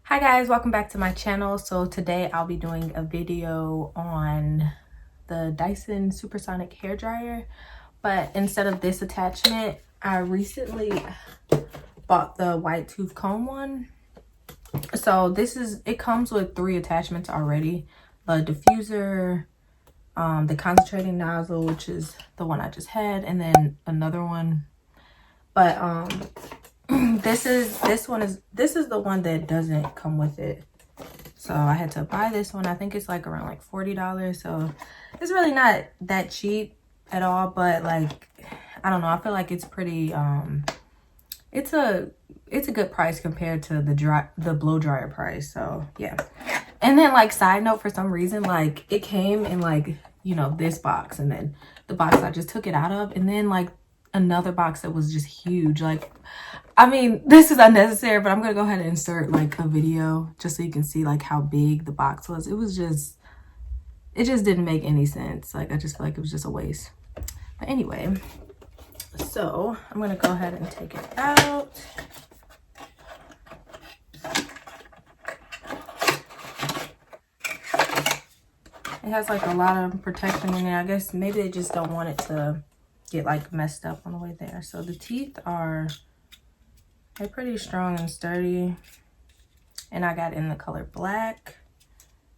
Hi guys, welcome back to my channel. So today I'll be doing a video on the Dyson Supersonic Hairdryer, but instead of this attachment, I recently bought the white tooth comb one. So it comes with 3 attachments already: the diffuser, the concentrating nozzle, which is the one I just had, and then another one. But this is the one that doesn't come with it. So I had to buy this one. I think it's like around like $40. So it's really not that cheap at all, but like, I don't know, I feel like it's pretty it's a good price compared to the blow dryer price. So yeah. And then like, side note, for some reason, like it came in like, you know, this box, and then the box I just took it out of, and then like another box that was just huge. Like, I mean, this is unnecessary, but I'm gonna go ahead and insert like a video just so you can see like how big the box was. It just didn't make any sense. Like, I just feel like it was just a waste. But anyway, so I'm gonna go ahead and take it out. It has like a lot of protection in it. I guess maybe they just don't want it to get like messed up on the way there. So the teeth they're pretty strong and sturdy, and I got in the color black.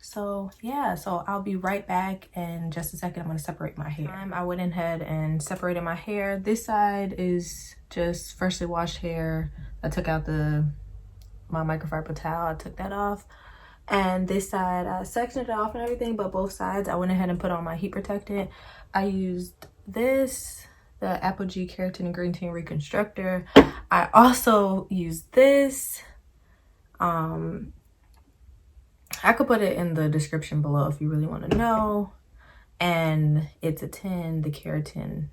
So yeah, so I'll be right back in just a second. I'm going to separate my hair. I went ahead and separated my hair. This side is just freshly washed hair. I took out my microfiber towel. I took that off. And this side, I sectioned it off and everything, but both sides I went ahead and put on my heat protectant. I used the Apogee Keratin and Green Tea Reconstructor. I also used this. I could put it in the description below if you really want to know. And it's the keratin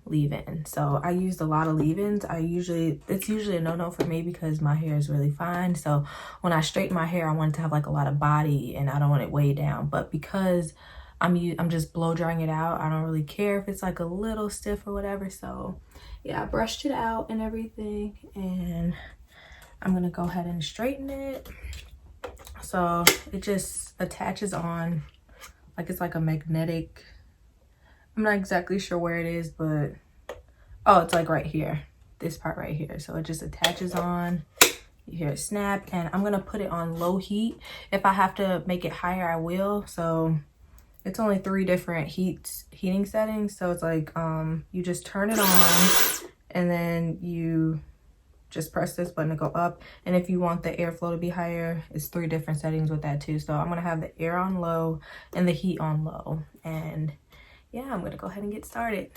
leave-in. So I used a lot of leave-ins. It's usually a no-no for me because my hair is really fine. So when I straighten my hair, I want it to have like a lot of body, and I don't want it way down. But because I'm just blow drying it out, I don't really care if it's like a little stiff or whatever. So yeah, I brushed it out and everything, and I'm gonna go ahead and straighten it. So it just attaches on, like it's like a magnetic. I'm not exactly sure where it is, but oh, it's like right here, this part right here. So it just attaches on. You hear it snap, and I'm gonna put it on low heat. If I have to make it higher, I will. So it's only 3 different heating settings. So it's like you just turn it on, and then you just press this button to go up. And if you want the airflow to be higher, it's 3 different settings with that too. So I'm gonna have the air on low and the heat on low. And yeah, I'm gonna go ahead and get started.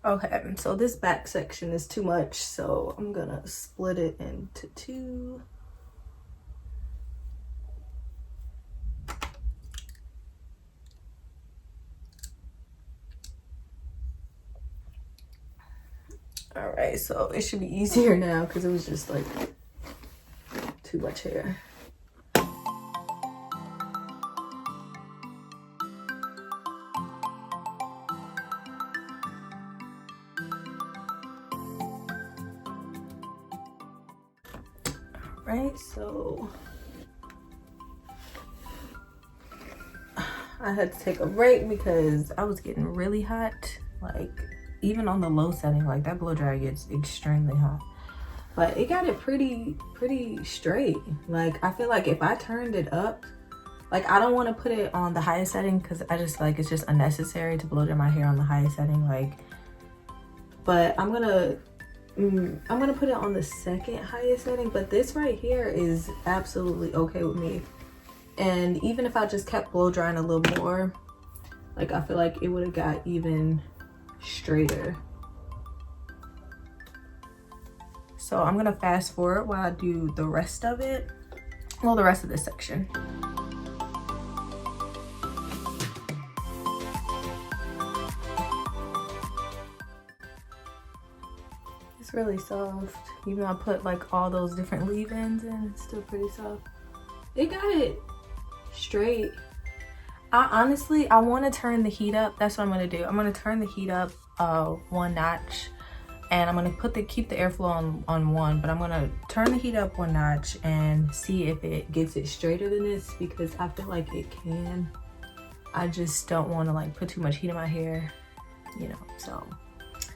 Okay, so this back section is too much, so I'm gonna split it into 2. All right, so it should be easier now because it was just like too much hair. Right, so I had to take a break because I was getting really hot. Like, even on the low setting, like that blow dryer gets extremely hot. But it got it pretty straight. Like, I feel like if I turned it up, like, I don't want to put it on the highest setting because I just like, it's just unnecessary to blow dry my hair on the highest setting. Like, but I'm gonna put it on the 2nd highest setting. But this right here is absolutely okay with me. And even if I just kept blow drying a little more, like, I feel like it would have got even straighter. So I'm gonna fast forward while I do the rest of it. Well, the rest of this section. It's really soft. Even though I put like all those different leave-ins in, it's still pretty soft. It got it straight. I want to turn the heat up. That's what I'm going to do. I'm going to turn the heat up 1 notch. And I'm going to keep the airflow on 1. But I'm going to turn the heat up 1 notch and see if it gets it straighter than this. Because I feel like it can. I just don't want to like put too much heat in my hair. You know, so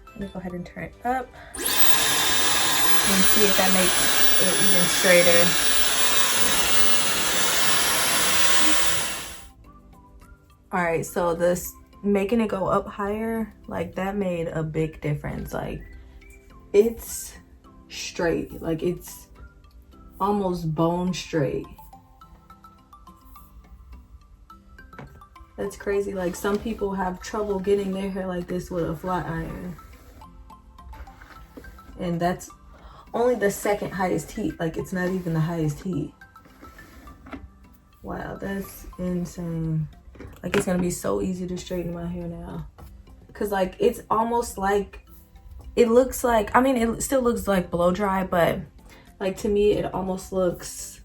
let me go ahead and turn it up. And see if that makes it even straighter. All right, so this making it go up higher, like that made a big difference. Like it's straight, like it's almost bone straight. That's crazy. Like some people have trouble getting their hair like this with a flat iron. And that's only the second highest heat. Like it's not even the highest heat. Wow, that's insane. Like it's gonna be so easy to straighten my hair now. Cause like it's almost like, it looks like, I mean it still looks like blow dry, but like to me it almost looks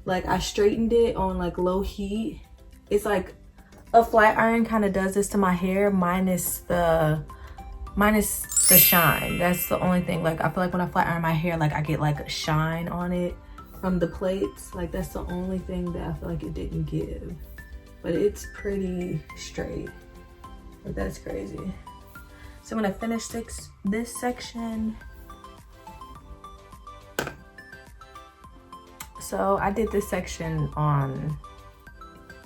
like I straightened it on like low heat. It's like a flat iron kind of does this to my hair minus the shine. That's the only thing. Like I feel like when I flat iron my hair, like I get like a shine on it from the plates. Like that's the only thing that I feel like it didn't give. But it's pretty straight. But that's crazy. So I'm gonna finish this section. So I did this section on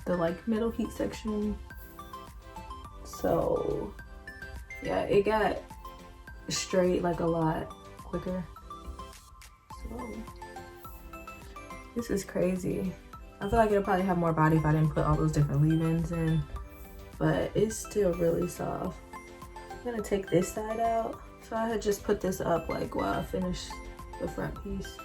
the like middle heat section. So yeah, it got straight like a lot quicker. So this is crazy. I feel like it'll probably have more body if I didn't put all those different leave-ins in, but it's still really soft. I'm gonna take this side out. So I had just put this up like while I finish the front piece.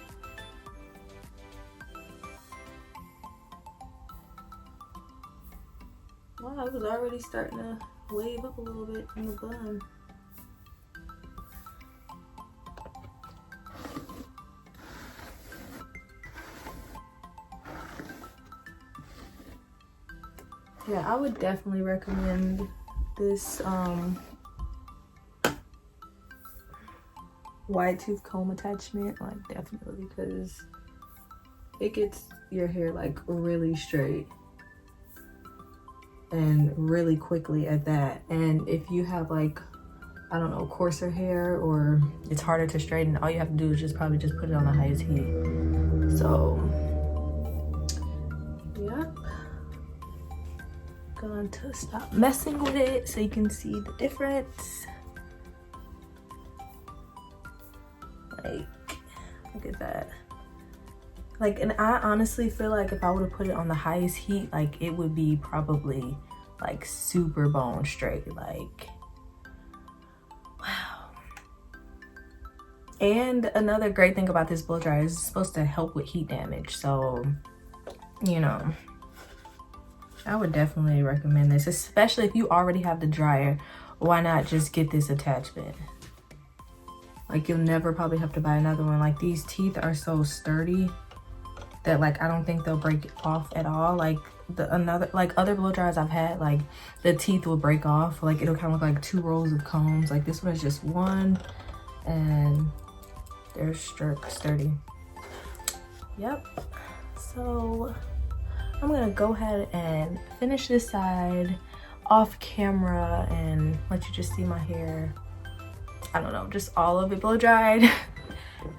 Wow, it was already starting to wave up a little bit in the bun. Yeah, I would definitely recommend this wide tooth comb attachment, like definitely, because it gets your hair like really straight and really quickly at that. And if you have like, I don't know, coarser hair or it's harder to straighten, all you have to do is probably just put it on the highest heat. So yep, going to stop messing with it so you can see the difference. Like, look at that. Like, and I honestly feel like if I would have put it on the highest heat, like it would be probably like super bone straight. Like, wow. And another great thing about this blow dryer is it's supposed to help with heat damage. So, you know, I would definitely recommend this, especially if you already have the dryer. Why not just get this attachment? Like, you'll never probably have to buy another one. Like, these teeth are so sturdy that like I don't think they'll break off at all. Like other blow dryers I've had, like the teeth will break off. Like it'll kind of look like 2 rows of combs. Like this one is just one, and they're sturdy. Yep. So I'm gonna go ahead and finish this side off camera and let you just see my hair. I don't know, just all of it blow dried.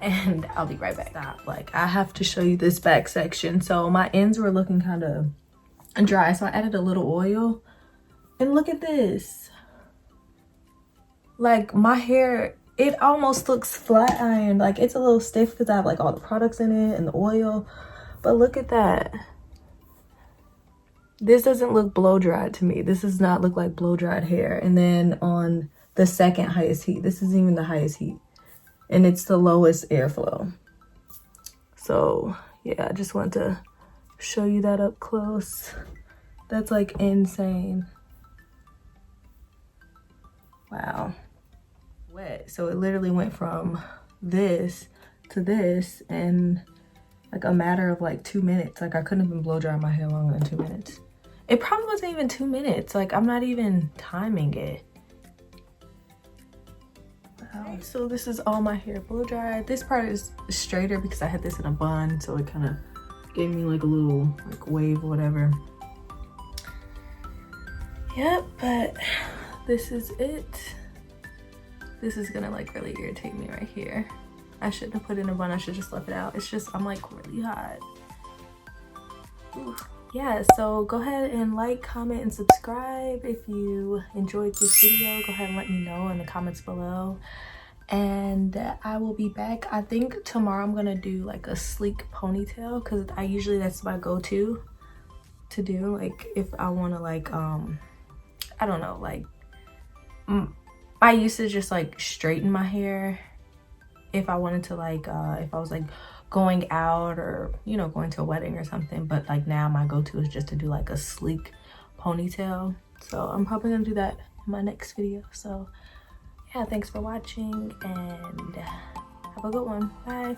And I'll be right back. Stop. Like, I have to show you this back section. So my ends were looking kind of dry, so I added a little oil, and look at this. Like, my hair, it almost looks flat ironed. Like, it's a little stiff because I have like all the products in it and the oil, but look at that. This doesn't look blow dried to me. This does not look like blow dried hair. And then on the second highest heat, this isn't even the highest heat, and it's the lowest airflow. So yeah, I just wanted to show you that up close. That's like insane. Wow. Wet. So it literally went from this to this in like a matter of like 2 minutes. Like I couldn't even blow dry my hair longer than 2 minutes. It probably wasn't even 2 minutes. Like I'm not even timing it. Wow. So this is all my hair blow dried. This part is straighter because I had this in a bun, so it kind of gave me like a little like wave or whatever. Yep, but this is it. This is gonna like really irritate me right here. I shouldn't have put it in a bun. I should just left it out. It's just I'm like really hot. Ooh. Yeah, so go ahead and like, comment, and subscribe if you enjoyed this video. Go ahead and let me know in the comments below. And I will be back. I think tomorrow I'm gonna do like a sleek ponytail because I usually that's my go-to to do. Like if I want to like I don't know, like I used to just like straighten my hair if I wanted to like if I was like going out or, you know, going to a wedding or something. But like now my go-to is just to do like a sleek ponytail. So I'm probably gonna do that in my next video. So yeah, thanks for watching and have a good one. Bye.